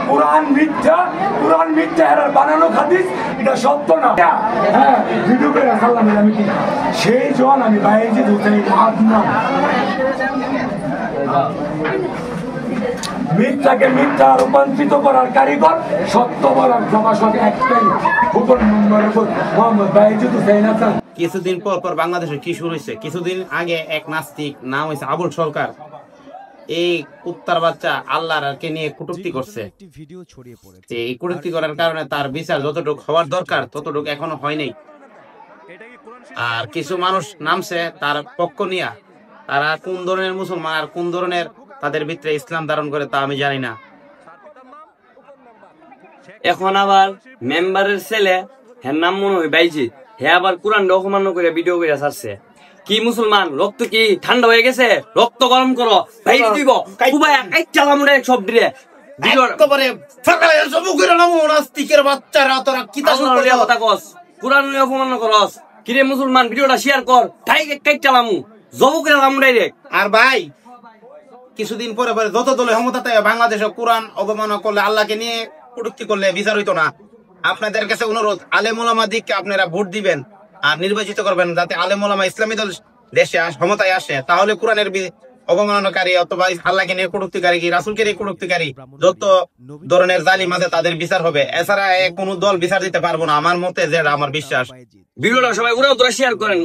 কোরআন মিথ্যা, কোরআন মিথ্যা এর বানানো হাদিস, এটা সত্য না। হ্যাঁ, ভিডিও করে রাখলাম আমি কি সেই জন আমি বাইরে দুটাই আদনাম। মিথ্যাকে মিথ্যা রূপান্তরিত করার কারিগর, সত্য বলার প্রকাশক একটাই, হুকুম নম্বর মোহাম্মদ বাইজিদ হুসাইন হাসান। কিছুদিন পর পর বাংলাদেশে কি শুরু হয়েছে? কিছুদিন আগে এক নাস্তিক নাম হয়েছে আবুল সরকার, এই কুত্তার বাচ্চা আল্লাহকে নিয়ে কটূক্তি করছে। এই কটূক্তি করার কারণে তার বিচার যতটুকু হওয়ার দরকার ততটুকু এখনো হয় নাই। আর কিছু মানুষ নামছে তার পক্ষ নিয়ে, তারা কোন ধরনের মুসলমান আর কোন ধরনের তাদের ভিতরে ইসলাম ধারণ করে তা আমি জানি না। এখন আবার মেম্বারের ছেলে, হ্যাঁ নাম মনে হয় বাইজিদ, হ্যাঁ আবার কোরআন অপমান্য করে ভিডিও করে ছাড়ছে। কি মুসলমান, রক্ত কি ঠান্ডা হয়ে গেছে? রক্ত গরম করো, বাইরে দিব সব দিয়ে অপমান্য করস। কিরে মুসলমান, ভিডিওটা শেয়ার কর, চালামু জবু করে ডাইরেক্ট। আর ভাই কিছুদিন পরে পরে যত দলে ক্ষমতাতে বাংলাদেশে কোরআন অবমাননা করলে, আল্লাহকে নিয়ে কটূক্তি করলে বিচার হইতো না। আপনাদের কাছে অনুরোধ, আলেম ওলামা দিককে আপনারা ভোট দিবেন আর নির্বাচিত করবেন, যাতে আলেম ওলামা ইসলামী দল দেশে ক্ষমতায় আসে। তাহলে কোরআনের অবমাননাকারী অথবা আল্লাহকে নিয়ে কটূক্তিকারী, রাসূলকে নিয়ে কটূক্তিকারী যত ধরনের জালিম আছে তাদের বিচার হবে। এছাড়া কোনো দল বিচার দিতে পারবো না, আমার মতে, যেটা আমার বিশ্বাস। ভিডিওটা সবাই উড়া শেয়ার করেন।